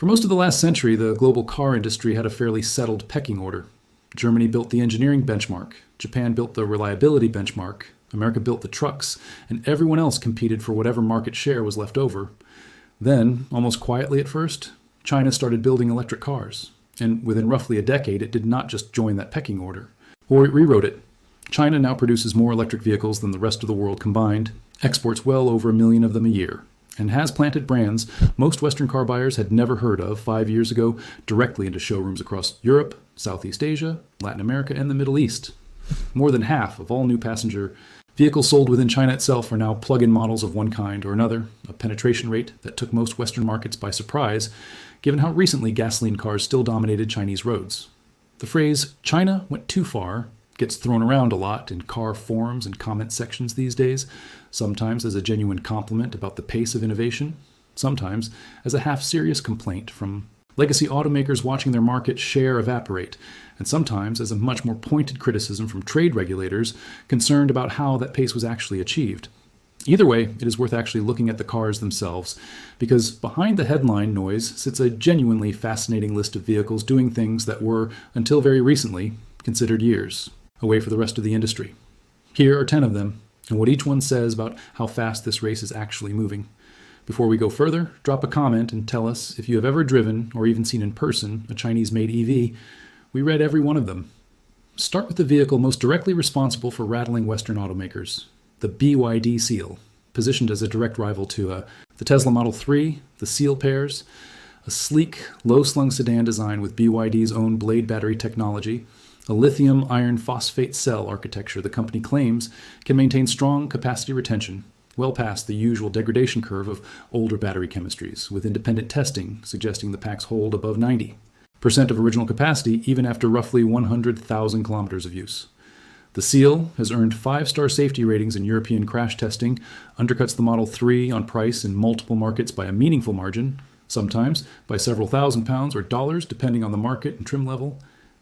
For most of the last century, the global car industry had a fairly settled pecking order. Germany built the engineering benchmark, Japan built the reliability benchmark, America built the trucks, and everyone else competed for whatever market share was left over. Then, almost quietly at first, China started building electric cars. And within roughly a decade, it did not just join that pecking order. Or it rewrote it. China now produces more electric vehicles than the rest of the world combined, exports well over 1 million of them a year, and has planted brands most Western car buyers had never heard of 5 years ago directly into showrooms across Europe, Southeast Asia, Latin America, and the Middle East. More than half of all new passenger vehicles sold within China itself are now plug-in models of one kind or another, a penetration rate that took most Western markets by surprise, given how recently gasoline cars still dominated Chinese roads. The phrase, China went too far, gets thrown around a lot in car forums and comment sections these days, sometimes as a genuine compliment about the pace of innovation, sometimes as a half-serious complaint from legacy automakers watching their market share evaporate, and sometimes as a much more pointed criticism from trade regulators concerned about how that pace was actually achieved. Either way, it is worth actually looking at the cars themselves, because behind the headline noise sits a genuinely fascinating list of vehicles doing things that were, until very recently, considered years away for the rest of the industry. Here are 10 of them, and what each one says about how fast this race is actually moving. Before we go further, drop a comment and tell us if you have ever driven, or even seen in person, a Chinese-made EV. We read every one of them. Start with the vehicle most directly responsible for rattling Western automakers, the BYD Seal, positioned as a direct rival to the Tesla Model 3, the Seal pairs, a sleek, low-slung sedan design with BYD's own blade battery technology, a lithium iron phosphate cell architecture the company claims can maintain strong capacity retention, well past the usual degradation curve of older battery chemistries, with independent testing suggesting the packs hold above 90% of original capacity even after roughly 100,000 kilometers of use. The Seal has earned 5-star safety ratings in European crash testing, undercuts the Model 3 on price in multiple markets by a meaningful margin, sometimes by several £1,000s or dollars depending on the market and trim level,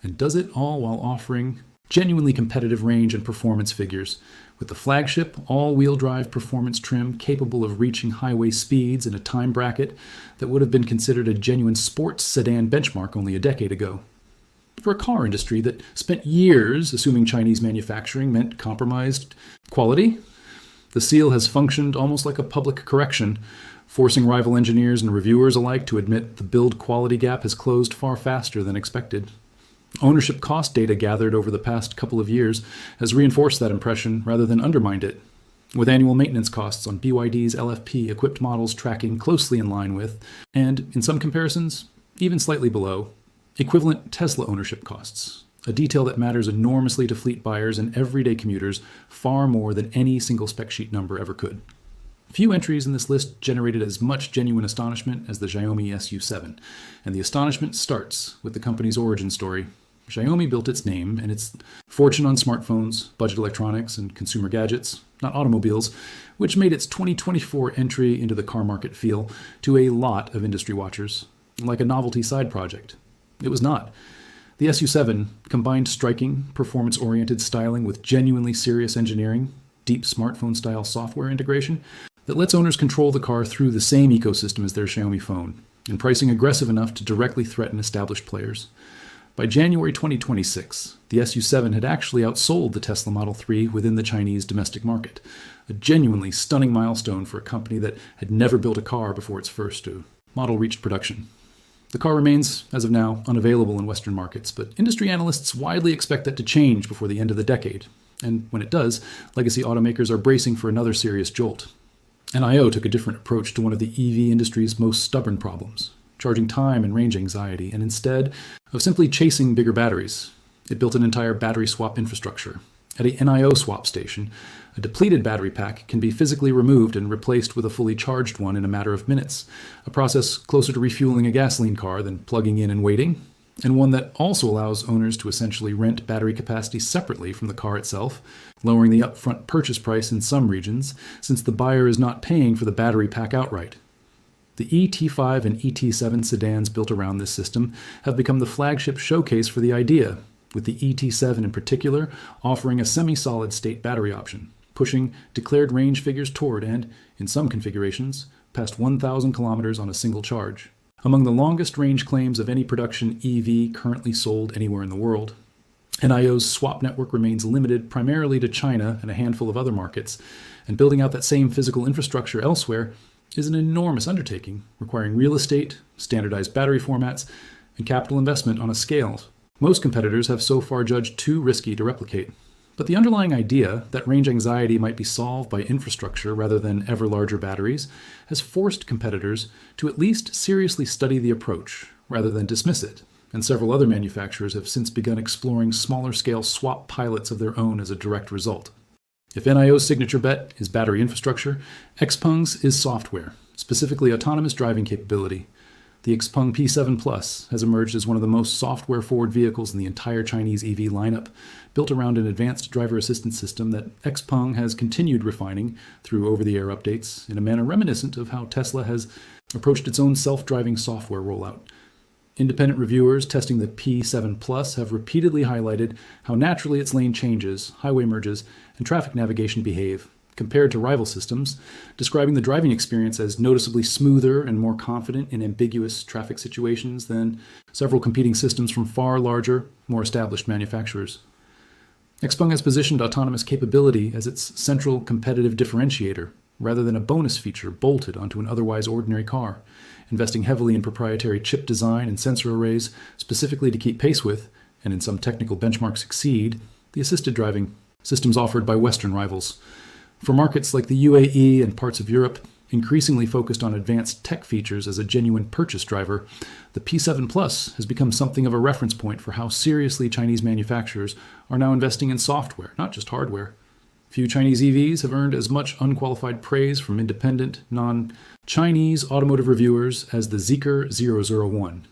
and does it all while offering genuinely competitive range and performance figures, with the flagship all-wheel drive performance trim capable of reaching highway speeds in a time bracket that would have been considered a genuine sports sedan benchmark only a decade ago. For a car industry that spent years assuming Chinese manufacturing meant compromised quality, the Seal has functioned almost like a public correction, forcing rival engineers and reviewers alike to admit the build quality gap has closed far faster than expected. Ownership cost data gathered over the past couple of years has reinforced that impression rather than undermined it, with annual maintenance costs on BYD's LFP-equipped models tracking closely in line with, and in some comparisons, even slightly below, equivalent Tesla ownership costs, a detail that matters enormously to fleet buyers and everyday commuters far more than any single spec sheet number ever could. Few entries in this list generated as much genuine astonishment as the Xiaomi SU7, and the astonishment starts with the company's origin story. Xiaomi built its name and its fortune on smartphones, budget electronics, and consumer gadgets, not automobiles, which made its 2024 entry into the car market feel, to a lot of industry watchers, like a novelty side project. It was not. The SU7 combined striking, performance-oriented styling with genuinely serious engineering, deep smartphone-style software integration that lets owners control the car through the same ecosystem as their Xiaomi phone, and pricing aggressive enough to directly threaten established players. By January 2026, the SU7 had actually outsold the Tesla Model 3 within the Chinese domestic market, a genuinely stunning milestone for a company that had never built a car before its first model reached production. The car remains, as of now, unavailable in Western markets, but industry analysts widely expect that to change before the end of the decade. And when it does, legacy automakers are bracing for another serious jolt. NIO took a different approach to one of the EV industry's most stubborn problems, charging time and range anxiety, and instead of simply chasing bigger batteries, it built an entire battery swap infrastructure. At a NIO swap station, a depleted battery pack can be physically removed and replaced with a fully charged one in a matter of minutes, a process closer to refueling a gasoline car than plugging in and waiting, and one that also allows owners to essentially rent battery capacity separately from the car itself, lowering the upfront purchase price in some regions, since the buyer is not paying for the battery pack outright. The ET5 and ET7 sedans built around this system have become the flagship showcase for the idea, with the ET7 in particular offering a semi-solid state battery option, pushing declared range figures toward and, in some configurations, past 1,000 kilometers on a single charge. among the longest range claims of any production EV currently sold anywhere in the world. NIO's swap network remains limited primarily to China and a handful of other markets, and building out that same physical infrastructure elsewhere is an enormous undertaking, requiring real estate, standardized battery formats, and capital investment on a scale most competitors have so far judged too risky to replicate. But the underlying idea that range anxiety might be solved by infrastructure rather than ever larger batteries has forced competitors to at least seriously study the approach rather than dismiss it, and several other manufacturers have since begun exploring smaller-scale swap pilots of their own as a direct result. If NIO's signature bet is battery infrastructure, XPeng's is software, specifically autonomous driving capability. The XPeng P7 Plus has emerged as one of the most software-forward vehicles in the entire Chinese EV lineup, built around an advanced driver assistance system that XPeng has continued refining through over-the-air updates in a manner reminiscent of how Tesla has approached its own self-driving software rollout. Independent reviewers testing the P7 Plus have repeatedly highlighted how naturally its lane changes, highway merges, and traffic navigation behave, compared to rival systems, describing the driving experience as noticeably smoother and more confident in ambiguous traffic situations than several competing systems from far larger, more established manufacturers. XPeng has positioned autonomous capability as its central competitive differentiator, rather than a bonus feature bolted onto an otherwise ordinary car, investing heavily in proprietary chip design and sensor arrays specifically to keep pace with, and in some technical benchmarks exceed, the assisted driving systems offered by Western rivals. For markets like the UAE and parts of Europe, increasingly focused on advanced tech features as a genuine purchase driver, the P7 Plus has become something of a reference point for how seriously Chinese manufacturers are now investing in software, not just hardware. Few Chinese EVs have earned as much unqualified praise from independent, non-Chinese automotive reviewers as the Zeekr 001.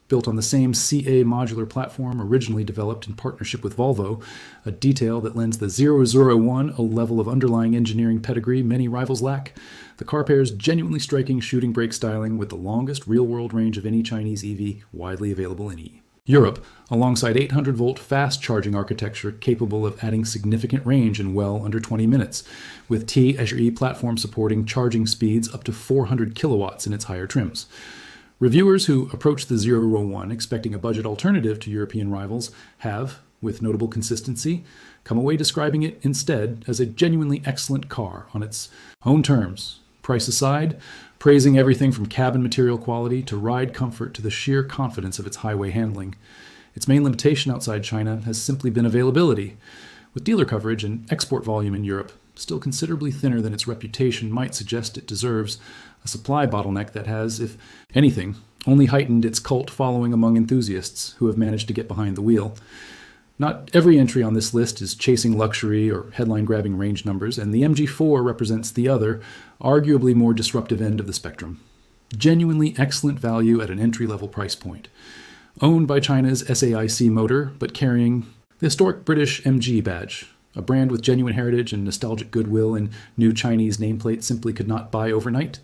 Built on the same CA modular platform originally developed in partnership with Volvo, a detail that lends the 001 a level of underlying engineering pedigree many rivals lack, the car pair's genuinely striking shooting brake styling with the longest real-world range of any Chinese EV widely available in Europe, alongside 800-volt fast-charging architecture capable of adding significant range in well under 20 minutes, with T-E platform supporting charging speeds up to 400 kilowatts in its higher trims. Reviewers who approach the 001 expecting a budget alternative to European rivals have, with notable consistency, come away describing it instead as a genuinely excellent car on its own terms, price aside, praising everything from cabin material quality to ride comfort to the sheer confidence of its highway handling. Its main limitation outside China has simply been availability, with dealer coverage and export volume in Europe still considerably thinner than its reputation might suggest it deserves, a supply bottleneck that has, if anything, only heightened its cult following among enthusiasts who have managed to get behind the wheel. Not every entry on this list is chasing luxury or headline-grabbing range numbers, and the MG4 represents the other, arguably more disruptive end of the spectrum. Genuinely excellent value at an entry-level price point. Owned by China's SAIC motor, but carrying the historic British MG badge, a brand with genuine heritage and nostalgic goodwill and new Chinese nameplate simply could not buy overnight.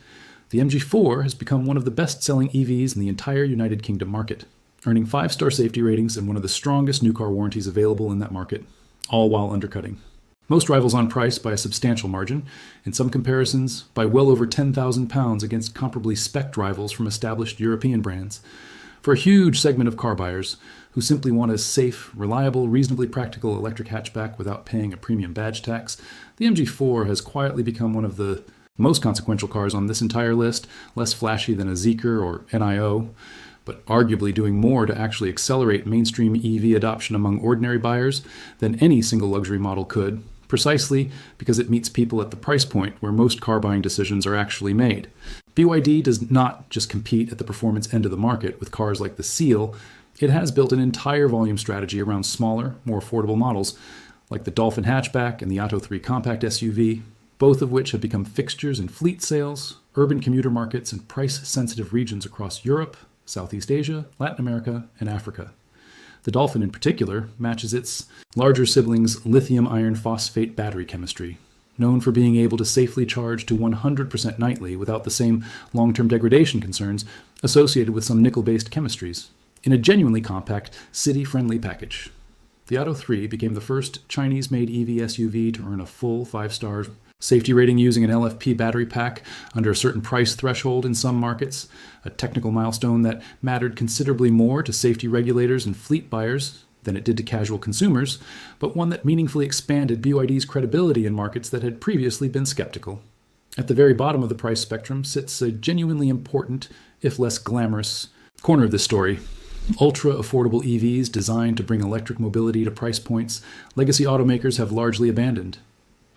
The MG4 has become one of the best-selling EVs in the entire United Kingdom market, earning 5-star safety ratings and one of the strongest new car warranties available in that market, all while undercutting most rivals on price by a substantial margin, in some comparisons by well over £10,000 against comparably spec'd rivals from established European brands. For a huge segment of car buyers who simply want a safe, reliable, reasonably practical electric hatchback without paying a premium badge tax, the MG4 has quietly become one of the most consequential cars on this entire list, less flashy than a Zeekr or NIO, but arguably doing more to actually accelerate mainstream EV adoption among ordinary buyers than any single luxury model could, precisely because it meets people at the price point where most car buying decisions are actually made. BYD does not just compete at the performance end of the market with cars like the Seal. It has built an entire volume strategy around smaller, more affordable models like the Dolphin hatchback and the Atto 3 compact SUV, both of which have become fixtures in fleet sales, urban commuter markets, and price-sensitive regions across Europe, Southeast Asia, Latin America, and Africa. The Dolphin in particular matches its larger sibling's lithium iron phosphate battery chemistry, known for being able to safely charge to 100% nightly without the same long-term degradation concerns associated with some nickel-based chemistries, in a genuinely compact, city-friendly package. The Atto 3 became the first Chinese-made EV SUV to earn a full 5 stars Safety rating using an LFP battery pack under a certain price threshold in some markets, a technical milestone that mattered considerably more to safety regulators and fleet buyers than it did to casual consumers, but one that meaningfully expanded BYD's credibility in markets that had previously been skeptical. At the very bottom of the price spectrum sits a genuinely important, if less glamorous, corner of this story. Ultra-affordable EVs designed to bring electric mobility to price points legacy automakers have largely abandoned.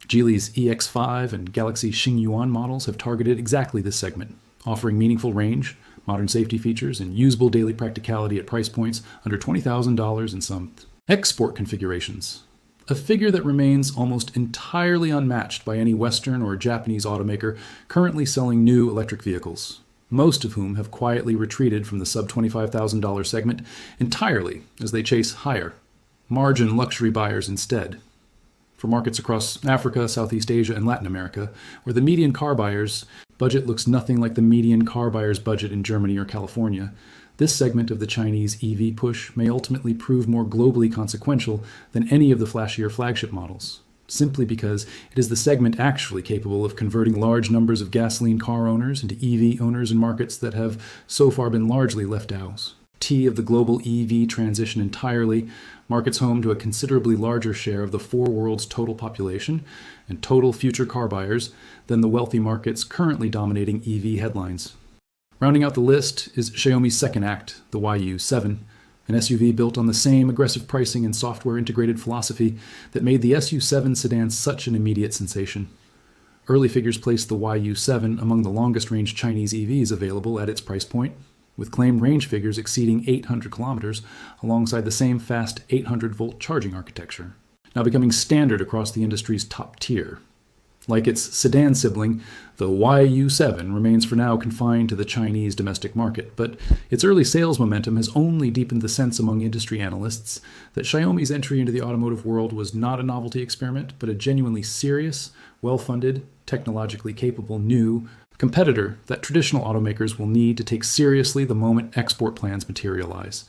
Geely's EX5 and Galaxy Xingyuan models have targeted exactly this segment, offering meaningful range, modern safety features, and usable daily practicality at price points under $20,000 in some export configurations. A figure that remains almost entirely unmatched by any Western or Japanese automaker currently selling new electric vehicles, most of whom have quietly retreated from the sub-$25,000 segment entirely as they chase higher, margin luxury buyers instead. For markets across Africa, Southeast Asia, and Latin America, where the median car buyer's budget looks nothing like the median car buyer's budget in Germany or California, this segment of the Chinese EV push may ultimately prove more globally consequential than any of the flashier flagship models, simply because it is the segment actually capable of converting large numbers of gasoline car owners into EV owners in markets that have so far been largely left out. Of the global EV transition entirely, markets home to a considerably larger share of the four world's total population and total future car buyers than the wealthy markets currently dominating EV headlines. Rounding out the list is Xiaomi's second act, the YU7, an SUV built on the same aggressive pricing and software-integrated philosophy that made the SU7 sedan such an immediate sensation. Early figures placed the YU7 among the longest-range Chinese EVs available at its price point, with claimed range figures exceeding 800 kilometers alongside the same fast 800-volt charging architecture, now becoming standard across the industry's top tier. Like its sedan sibling, the YU7 remains for now confined to the Chinese domestic market, but its early sales momentum has only deepened the sense among industry analysts that Xiaomi's entry into the automotive world was not a novelty experiment, but a genuinely serious, well-funded, technologically capable new competitor that traditional automakers will need to take seriously the moment export plans materialize.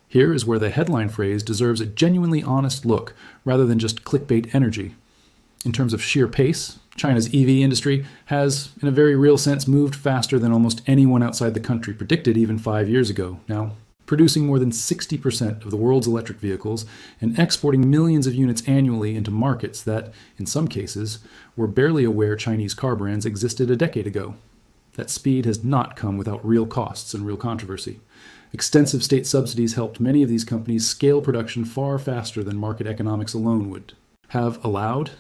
Here is where the headline phrase deserves a genuinely honest look rather than just clickbait energy. In terms of sheer pace, China's EV industry has, in a very real sense, moved faster than almost anyone outside the country predicted even 5 years ago, now producing more than 60% of the world's electric vehicles and exporting millions of units annually into markets that, in some cases, were barely aware Chinese car brands existed a decade ago. That speed has not come without real costs and real controversy. Extensive state subsidies helped many of these companies scale production far faster than market economics alone would have allowed,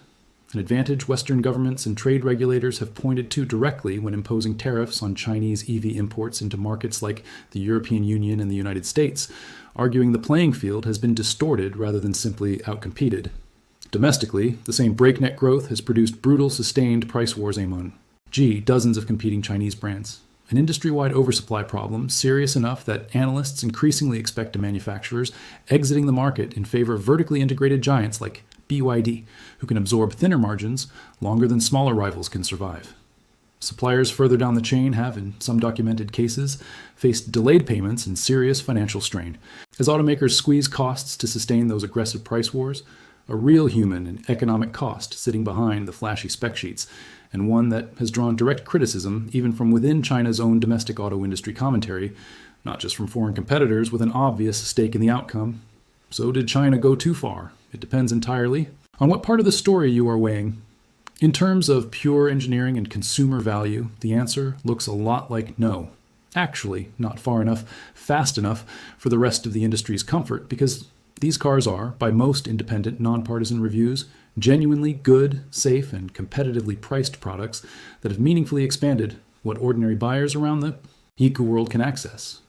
an advantage Western governments and trade regulators have pointed to directly when imposing tariffs on Chinese EV imports into markets like the European Union and the United States, arguing the playing field has been distorted rather than simply outcompeted. Domestically, the same breakneck growth has produced brutal, sustained price wars among dozens of competing Chinese brands. An industry-wide oversupply problem serious enough that analysts increasingly expect manufacturers exiting the market in favor of vertically integrated giants like BYD, who can absorb thinner margins longer than smaller rivals can survive. Suppliers further down the chain have, in some documented cases, faced delayed payments and serious financial strain. As automakers squeeze costs to sustain those aggressive price wars, a real human and economic cost sitting behind the flashy spec sheets, and one that has drawn direct criticism even from within China's own domestic auto industry commentary, not just from foreign competitors with an obvious stake in the outcome. So did China go too far? It depends entirely on what part of the story you are weighing. In terms of pure engineering and consumer value, the answer looks a lot like no. Actually, not far enough, fast enough for the rest of the industry's comfort, because these cars are, by most independent, nonpartisan reviews, genuinely good, safe, and competitively priced products that have meaningfully expanded what ordinary buyers around the eco-world can access.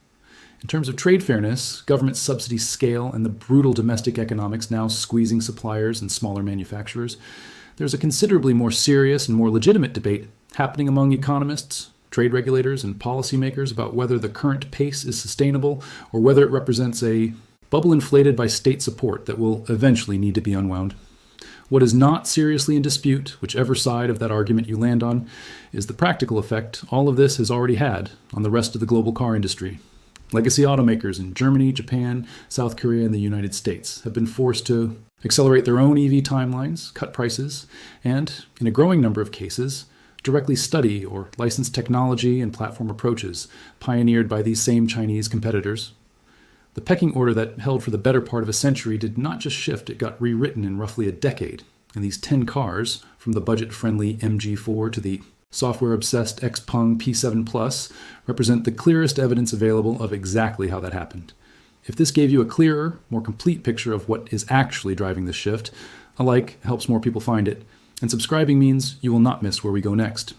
In terms of trade fairness, government subsidy scale, and the brutal domestic economics now squeezing suppliers and smaller manufacturers, there's a considerably more serious and more legitimate debate happening among economists, trade regulators, and policymakers about whether the current pace is sustainable or whether it represents a bubble inflated by state support that will eventually need to be unwound. What is not seriously in dispute, whichever side of that argument you land on, is the practical effect all of this has already had on the rest of the global car industry. Legacy automakers in Germany, Japan, South Korea, and the United States have been forced to accelerate their own EV timelines, cut prices, and, in a growing number of cases, directly study or license technology and platform approaches pioneered by these same Chinese competitors. The pecking order that held for the better part of a century did not just shift, it got rewritten in roughly a decade. And these 10 cars, from the budget-friendly MG4 to the software-obsessed Xpeng P7 Plus, represent the clearest evidence available of exactly how that happened. If this gave you a clearer, more complete picture of what is actually driving this shift, a like helps more people find it, and subscribing means you will not miss where we go next.